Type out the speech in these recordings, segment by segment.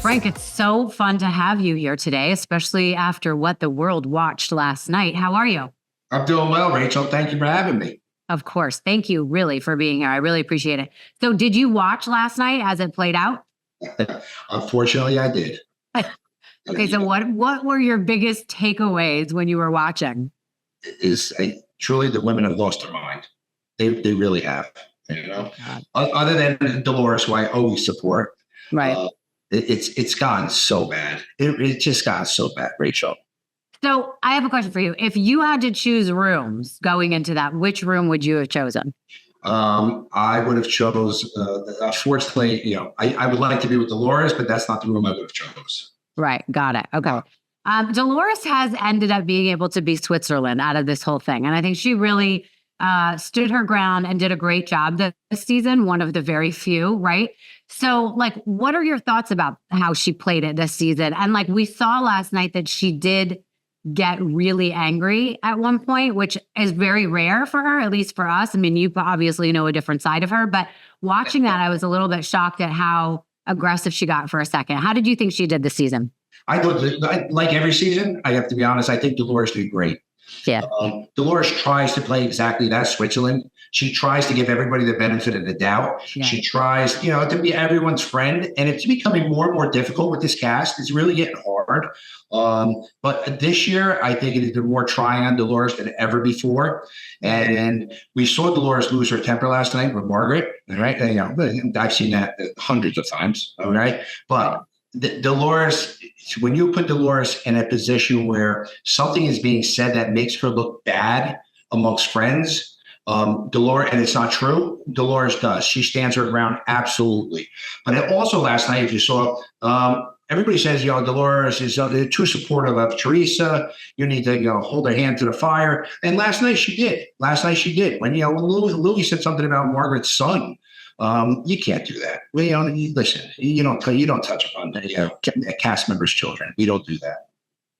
Frank, it's so fun to have you here today, especially after what the world watched last night. How are you? I'm doing well, Rachel. Thank you for having me. Of course. Thank you really for being here. I really appreciate it. So did you watch last night as it played out? Unfortunately, I did. Okay, so what were your biggest takeaways when you were watching? Truly the women have lost their mind. They really have. You know, other than Dolores, who I always support, Right. It's gotten so bad. It just got so bad, Rachel. So I have a question for you. If you had to choose rooms going into that, which room would you have chosen? I would have chose. Unfortunately, I would like to be with Dolores, but that's not the room I would have chose. Right. Got it. Okay. Dolores has ended up being able to be Switzerland out of this whole thing. And I think she really stood her ground and did a great job this season, one of the very few, right? So, like, what are your thoughts about how she played it this season? And like we saw last night that she did get really angry at one point, which is very rare for her, at least for us. I mean, you obviously know a different side of her, but watching that, I was a little bit shocked at how aggressive she got for a second. How did you think she did this season? I thought, like every season, I have to be honest, I think Dolores did great. Yeah. Dolores tries to play exactly that, Switzerland. She tries to give everybody the benefit of the doubt. Yeah. She tries, to be everyone's friend. And it's becoming more and more difficult with this cast. It's really getting hard. But this year, I think it has been more trying on Dolores than ever before. And we saw Dolores lose her temper last night with Margaret. All right. And, I've seen that hundreds of times. All right. But Dolores, when you put Dolores in a position where something is being said that makes her look bad amongst friends, Dolores, and it's not true, Dolores does. She stands her ground, absolutely. But also last night, if you saw, everybody says, Dolores is too supportive of Teresa. You need to, hold her hand to the fire. And last night she did. When, Louis said something about Margaret's son. You can't do that. Listen, you don't touch upon a cast member's children. We don't do that.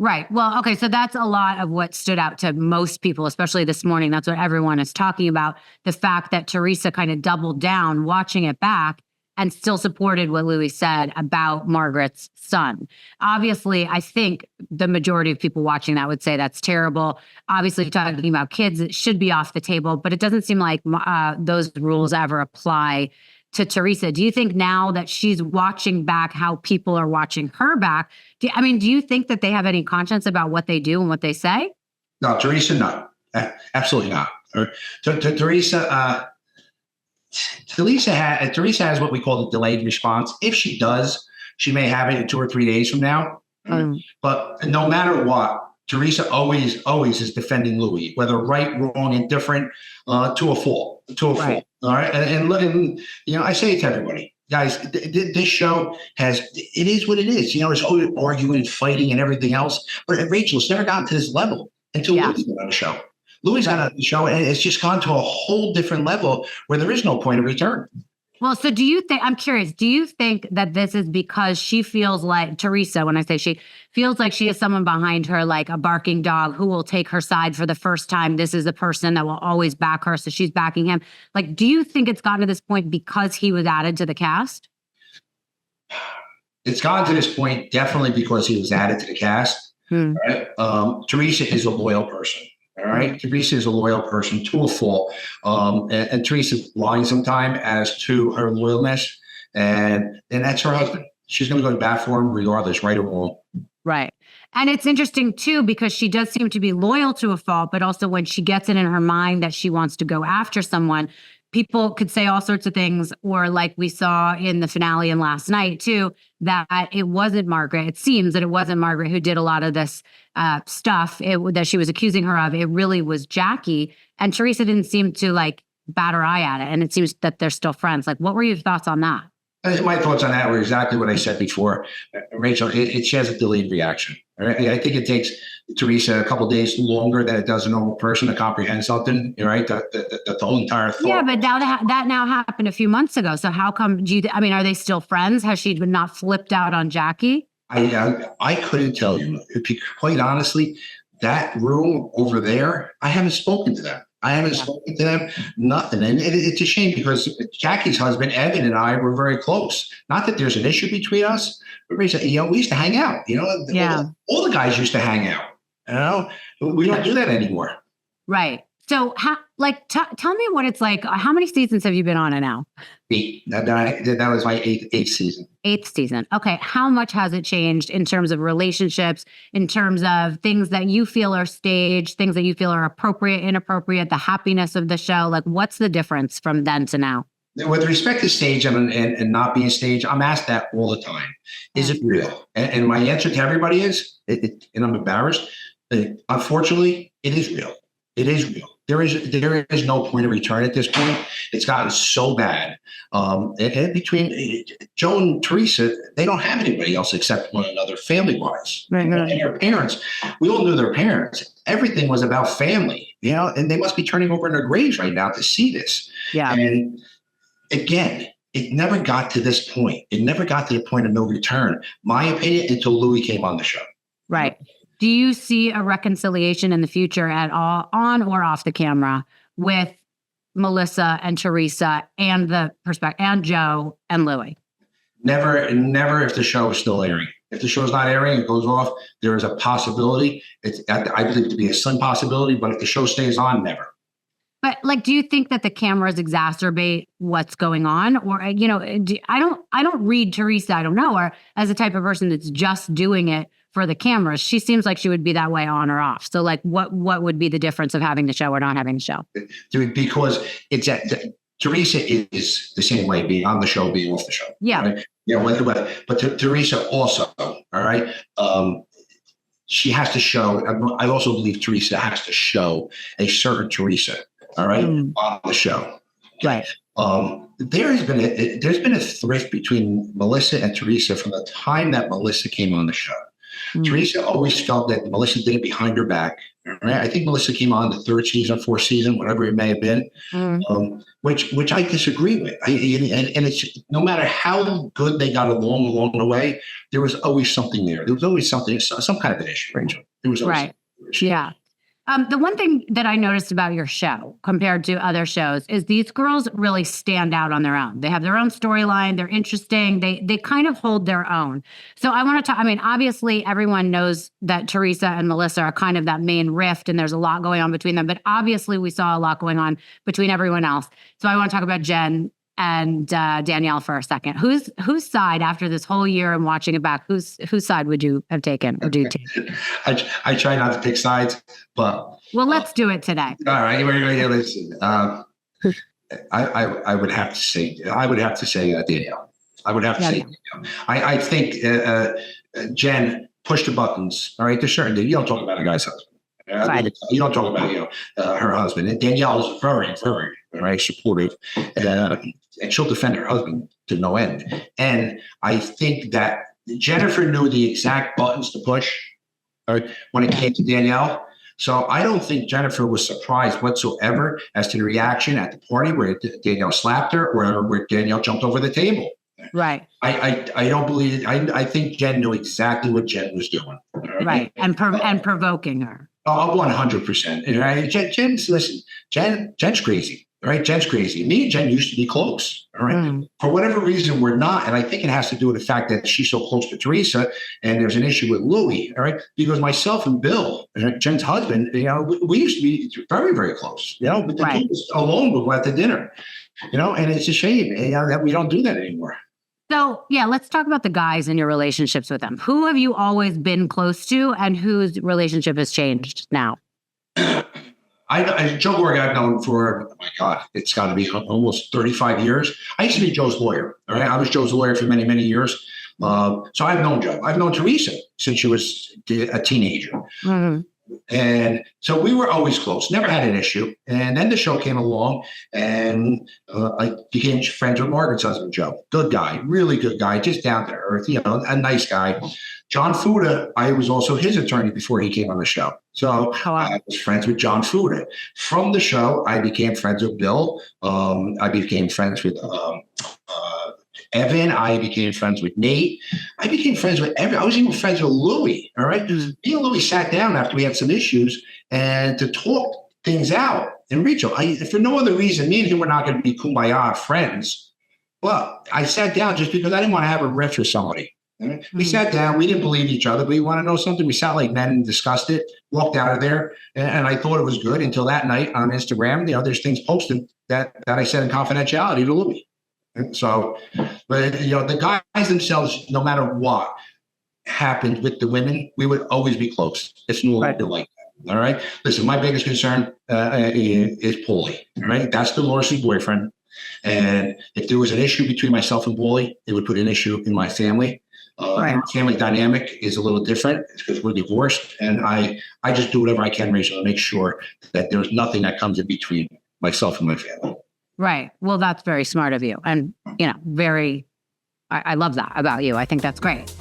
Right. Well, okay. So that's a lot of what stood out to most people, especially this morning. That's what everyone is talking about. The fact that Teresa kind of doubled down watching it back and still supported what Louis said about Margaret's son. Obviously, I think the majority of people watching that would say that's terrible. Obviously, talking about kids, it should be off the table, but it doesn't seem like those rules ever apply to Teresa. Do you think now that she's watching back how people are watching her back, do you think that they have any conscience about what they do and what they say? No, Teresa, no. Absolutely not. Teresa has what we call the delayed response. If she does, she may have it in 2 or 3 days from now. But no matter what, Teresa always is defending Louis, whether right, wrong, indifferent, to a fault. Right. All right. And I say it to everybody, guys, this show it is what it is. It's always arguing and fighting and everything else. But Rachel, it's never gotten to this level until Louis got on the show. Louis got on the show, and it's just gone to a whole different level where there is no point of return. Well, so I'm curious, do you think that this is because she feels like, Teresa, when I say she, feels like she has someone behind her, like a barking dog who will take her side for the first time? This is a person that will always back her, so she's backing him. Like, do you think it's gotten to this point because he was added to the cast? It's gotten to this point definitely because he was added to the cast. Right? Teresa is a loyal person. All right. Teresa is a loyal person to a fault. And Teresa's lying sometime as to her loyalness. And that's her husband. She's going to go to bat for him regardless, right or wrong. Right. And it's interesting, too, because she does seem to be loyal to a fault, but also when she gets it in her mind that she wants to go after someone, people could say all sorts of things, or like we saw in the finale and last night, too, that it wasn't Margaret. It seems that it wasn't Margaret who did a lot of this stuff that she was accusing her of. It really was Jackie. And Teresa didn't seem to bat her eye at it. And it seems that they're still friends. Like, what were your thoughts on that? My thoughts on that were exactly what I said before. Rachel, she has a delayed reaction. Right? I think it takes Teresa a couple of days longer than it does a normal person to comprehend something, right? The whole entire thought. Yeah, but now that now happened a few months ago. So how come are they still friends? Has she not flipped out on Jackie? I couldn't tell you. Quite honestly, that room over there, I haven't spoken to them. I haven't spoken to them, nothing. And it's a shame because Jackie's husband, Evan, and I were very close. Not that there's an issue between us, but we used to hang out. All the guys used to hang out. We don't do that anymore. Right. So, tell me what it's like. How many seasons have you been on it now? 8. That was my eighth season. 8th season. Okay. How much has it changed in terms of relationships, in terms of things that you feel are staged, things that you feel are appropriate, inappropriate, the happiness of the show? Like, what's the difference from then to now? With respect to stage and not being staged, I'm asked that all the time. Is it real? And my answer to everybody is, and I'm embarrassed, unfortunately, it is real. It is real. There is no point of return at this point. It's gotten so bad. And between Joe and Teresa, they don't have anybody else except one another, family-wise. Right. And their parents, we all knew their parents. Everything was about family, and they must be turning over in their graves right now to see this. Yeah. And again, it never got to this point. It never got to the point of no return, my opinion, until Louis came on the show. Right. Do you see a reconciliation in the future at all, on or off the camera, with Melissa and Teresa and and Joe and Louis? Never if the show is still airing. If the show is not airing, it goes off. There is a possibility. I believe it to be a slim possibility, but if the show stays on, never. But do you think that the cameras exacerbate what's going on? Or, I don't read Teresa, I don't know her, as a type of person that's just doing it for the cameras. She seems like she would be that way on or off. So what would be the difference of having the show or not having the show? Because Teresa is the same way, being on the show, being off the show. Yeah. Right? But Teresa also, all right? She has to show, I also believe Teresa has to show a certain Teresa, all right, on the show. Right. There's been a thrift between Melissa and Teresa from the time that Melissa came on the show. Teresa always felt that Melissa did it behind her back. Right? I think Melissa came on the 3rd season, 4th season, whatever it may have been, which I disagree with. And it's no matter how good they got along the way, there was always something there. There was always something, some kind of an issue, Rachel. There was always right. Yeah. The one thing that I noticed about your show compared to other shows is these girls really stand out on their own. They have their own storyline. They're interesting. They kind of hold their own. So I want to talk, obviously everyone knows that Teresa and Melissa are kind of that main rift and there's a lot going on between them, but obviously we saw a lot going on between everyone else. So I want to talk about Jen and Danielle for a second. Whose side, after this whole year and watching it back, whose side would you have taken or do you take? I try not to pick sides, but let's do it today. All right, listen. I would have to say Danielle. I would have to say Danielle. I think Jen pushed the buttons. All right, there's certain you don't talk about a guy's husband. Right. You don't talk about her husband. And Danielle is very, very supportive, and she'll defend her husband to no end. And I think that Jennifer knew the exact buttons to push when it came to Danielle. So I don't think Jennifer was surprised whatsoever as to the reaction at the party where Danielle slapped her or where Danielle jumped over the table. Right. I don't believe it. I think Jen knew exactly what Jen was doing. Right. And provoking her. Oh, 100%. Right? Jen's crazy. Right? Jen's crazy. Me and Jen used to be close. All right. For whatever reason, we're not. And I think it has to do with the fact that she's so close to Teresa and there's an issue with Louis. All right. Because myself and Bill, Jen's husband, we used to be very, very close. But the two of us alone would go out to dinner. And it's a shame that we don't do that anymore. So, let's talk about the guys and your relationships with them. Who have you always been close to and whose relationship has changed now? Joe Gorga I've known for, oh my God, it's got to be almost 35 years. I used to be Joe's lawyer. All right. I was Joe's lawyer for many, many years. So I've known Joe. I've known Teresa since she was a teenager. Mm-hmm. And so we were always close, never had an issue. And then the show came along and I became friends with Margaret's husband, Joe. Good guy, really good guy, just down to earth, a nice guy. John Fuda, I was also his attorney before he came on the show. So I was friends with John Fuda. From the show, I became friends with Bill. I became friends with Evan. I became friends with Nate. I became friends with everyone. I was even friends with Louis. All right. Me and Louis sat down after we had some issues and to talk things out. And Rachel, for no other reason, me and him were not going to be kumbaya friends. But I sat down just because I didn't want to have a rift with somebody. Right? We sat down. We didn't believe each other, but we want to know something. We sat like men and discussed it, walked out of there. And I thought it was good until that night on Instagram. There's things posted that I said in confidentiality to Louis. So, but the guys themselves, no matter what happened with the women, we would always be close. It's no longer like that. All right. Listen, my biggest concern is Paulie. Right. That's Dolores' boyfriend. And if there was an issue between myself and Paulie, it would put an issue in my family. Our family dynamic is a little different because we're divorced. And I just do whatever I can, Rachel, to make sure that there's nothing that comes in between myself and my family. Right. Well, that's very smart of you. And, I love that about you. I think that's great.